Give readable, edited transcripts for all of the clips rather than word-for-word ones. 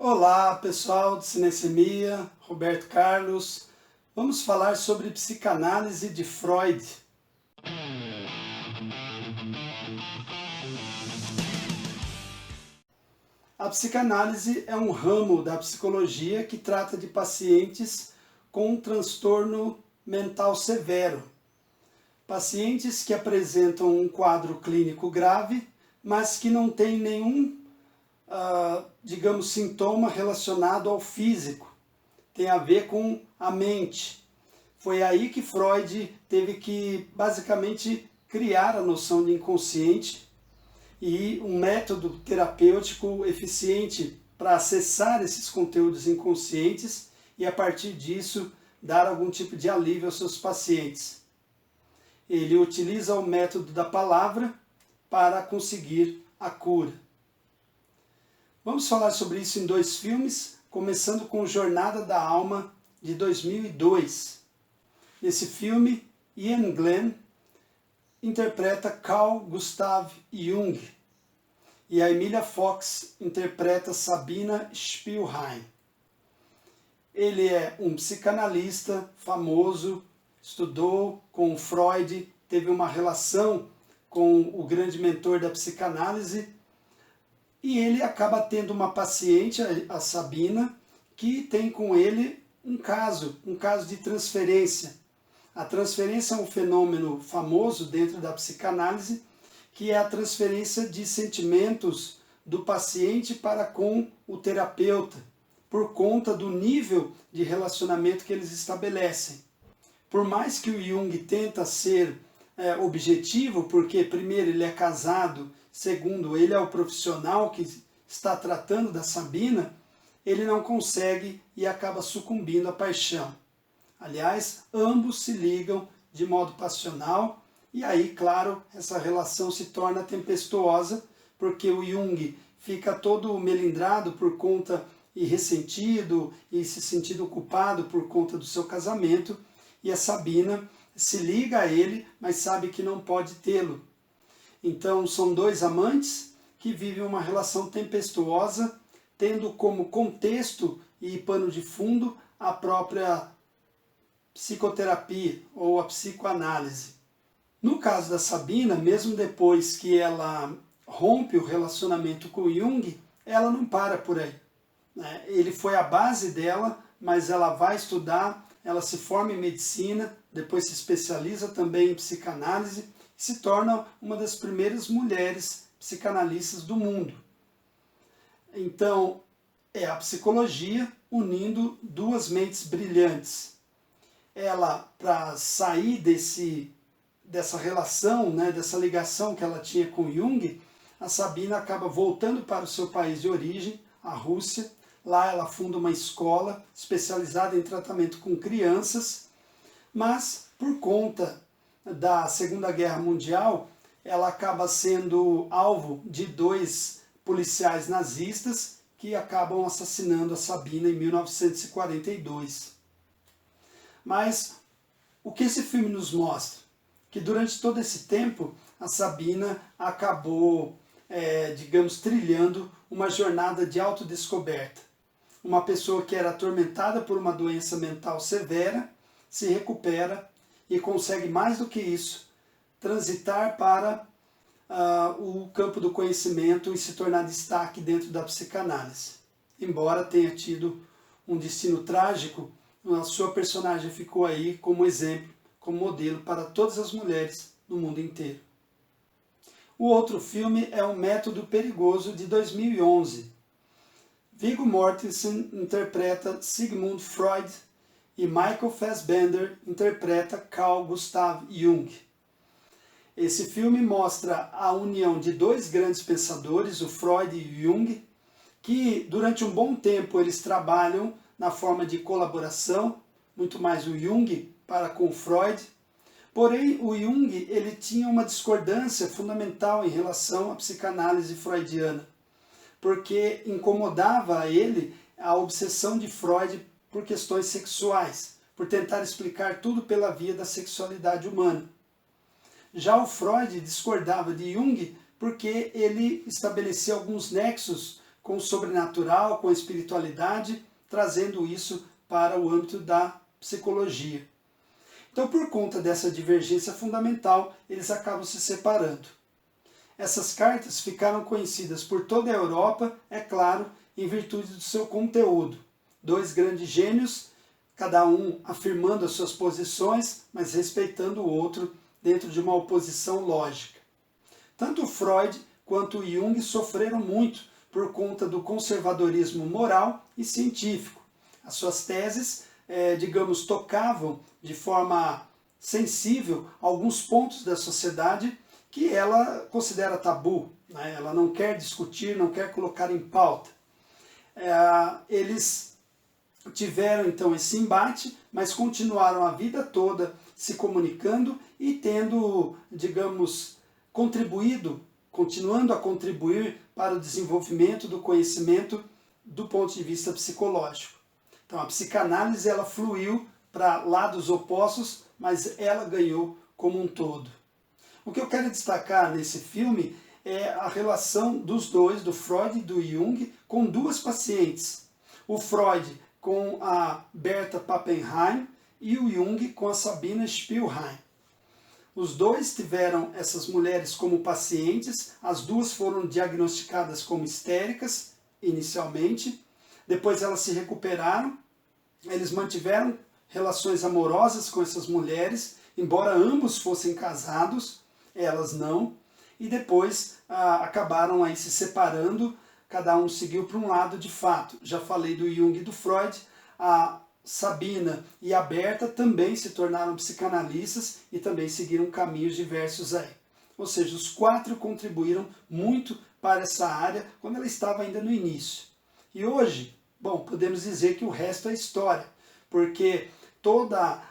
Olá pessoal de Cinesemia, Roberto Carlos. Vamos falar sobre psicanálise de Freud. A psicanálise é um ramo da psicologia que trata de pacientes com um transtorno mental severo. Pacientes que apresentam um quadro clínico grave, mas que não têm nenhum digamos, sintoma relacionado ao físico, tem a ver com a mente. Foi aí que Freud teve que, basicamente, criar a noção de inconsciente e um método terapêutico eficiente para acessar esses conteúdos inconscientes e, a partir disso, dar algum tipo de alívio aos seus pacientes. Ele utiliza o método da palavra para conseguir a cura. Vamos falar sobre isso em dois filmes, começando com Jornada da Alma, de 2002. Nesse filme, Iain Glen interpreta Carl Gustav Jung e a Emilia Fox interpreta Sabina Spielrein. Ele é um psicanalista famoso, estudou com Freud, teve uma relação com o grande mentor da psicanálise, e ele acaba tendo uma paciente, a Sabina, que tem com ele um caso de transferência. A transferência é um fenômeno famoso dentro da psicanálise, que é a transferência de sentimentos do paciente para com o terapeuta, por conta do nível de relacionamento que eles estabelecem. Por mais que o Jung tenta ser objetivo, porque primeiro ele é casado, segundo ele é o profissional que está tratando da Sabina, ele não consegue e acaba sucumbindo à paixão. Aliás, ambos se ligam de modo passional e aí, claro, essa relação se torna tempestuosa, porque o Jung fica todo melindrado por conta e ressentido e se sentindo culpado por conta do seu casamento, e a Sabina se liga a ele, mas sabe que não pode tê-lo. Então são dois amantes que vivem uma relação tempestuosa, tendo como contexto e pano de fundo a própria psicoterapia ou a psicoanálise. No caso da Sabina, mesmo depois que ela rompe o relacionamento com Jung, ela não para por aí. Ele foi a base dela, mas ela vai estudar, ela se forma em medicina, depois se especializa também em psicanálise e se torna uma das primeiras mulheres psicanalistas do mundo. Então, é a psicologia unindo duas mentes brilhantes. Ela, para sair dessa relação, dessa ligação que ela tinha com Jung, a Sabina acaba voltando para o seu país de origem, a Rússia. Lá ela funda uma escola especializada em tratamento com crianças, mas por conta da Segunda Guerra Mundial, ela acaba sendo alvo de dois policiais nazistas que acabam assassinando a Sabina em 1942. Mas o que esse filme nos mostra? Que durante todo esse tempo, a Sabina acabou, digamos, trilhando uma jornada de autodescoberta. Uma pessoa que era atormentada por uma doença mental severa, se recupera e consegue mais do que isso, transitar para o campo do conhecimento e se tornar destaque dentro da psicanálise. Embora tenha tido um destino trágico, a sua personagem ficou aí como exemplo, como modelo para todas as mulheres no mundo inteiro. O outro filme é O Método Perigoso, de 2011. Viggo Mortensen interpreta Sigmund Freud e Michael Fassbender interpreta Carl Gustav Jung. Esse filme mostra a união de dois grandes pensadores, o Freud e o Jung, que durante um bom tempo eles trabalham na forma de colaboração, muito mais o Jung para com Freud. Porém, o Jung ele tinha uma discordância fundamental em relação à psicanálise freudiana, porque incomodava a ele a obsessão de Freud por questões sexuais, por tentar explicar tudo pela via da sexualidade humana. Já o Freud discordava de Jung porque ele estabelecia alguns nexos com o sobrenatural, com a espiritualidade, trazendo isso para o âmbito da psicologia. Então, por conta dessa divergência fundamental, eles acabam se separando. Essas cartas ficaram conhecidas por toda a Europa, é claro, em virtude do seu conteúdo. Dois grandes gênios, cada um afirmando as suas posições, mas respeitando o outro dentro de uma oposição lógica. Tanto Freud quanto Jung sofreram muito por conta do conservadorismo moral e científico. As suas teses, digamos, tocavam de forma sensível alguns pontos da sociedade que ela considera tabu, né? Ela não quer discutir, não quer colocar em pauta. Eles tiveram então esse embate, mas continuaram a vida toda se comunicando e tendo, digamos, continuando a contribuir para o desenvolvimento do conhecimento do ponto de vista psicológico. Então a psicanálise ela fluiu para lados opostos, mas ela ganhou como um todo. O que eu quero destacar nesse filme é a relação dos dois, do Freud e do Jung, com duas pacientes. O Freud com a Berta Pappenheim e o Jung com a Sabina Spielheim. Os dois tiveram essas mulheres como pacientes, as duas foram diagnosticadas como histéricas inicialmente, depois elas se recuperaram, eles mantiveram relações amorosas com essas mulheres, embora ambos fossem casados, elas não, e depois acabaram aí se separando, cada um seguiu para um lado de fato. Já falei do Jung e do Freud, a Sabina e a Berta também se tornaram psicanalistas e também seguiram caminhos diversos aí. Ou seja, os quatro contribuíram muito para essa área quando ela estava ainda no início. E hoje, bom, podemos dizer que o resto é história, porque toda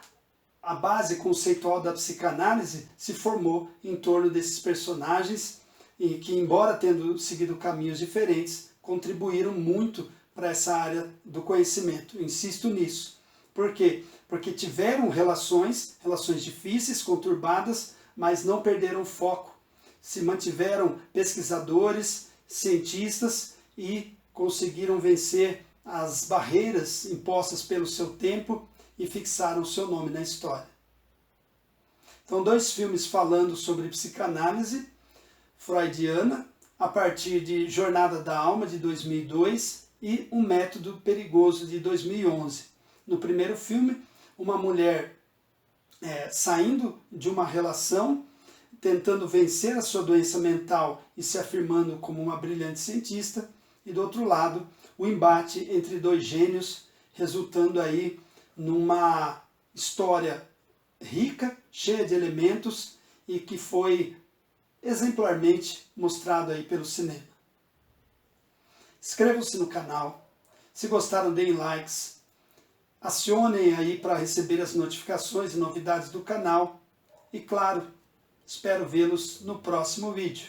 a base conceitual da psicanálise se formou em torno desses personagens e que, embora tendo seguido caminhos diferentes, contribuíram muito para essa área do conhecimento. Insisto nisso. Por quê? Porque tiveram relações difíceis, conturbadas, mas não perderam foco. Se mantiveram pesquisadores, cientistas e conseguiram vencer as barreiras impostas pelo seu tempo e fixaram o seu nome na história. Então, dois filmes falando sobre psicanálise freudiana, a partir de Jornada da Alma, de 2002, e Um Método Perigoso, de 2011. No primeiro filme, uma mulher saindo de uma relação, tentando vencer a sua doença mental e se afirmando como uma brilhante cientista, e do outro lado, o embate entre dois gênios, resultando aí numa história rica, cheia de elementos e que foi exemplarmente mostrado aí pelo cinema. Inscrevam-se no canal, se gostaram deem likes, acionem aí para receber as notificações e novidades do canal e claro, espero vê-los no próximo vídeo.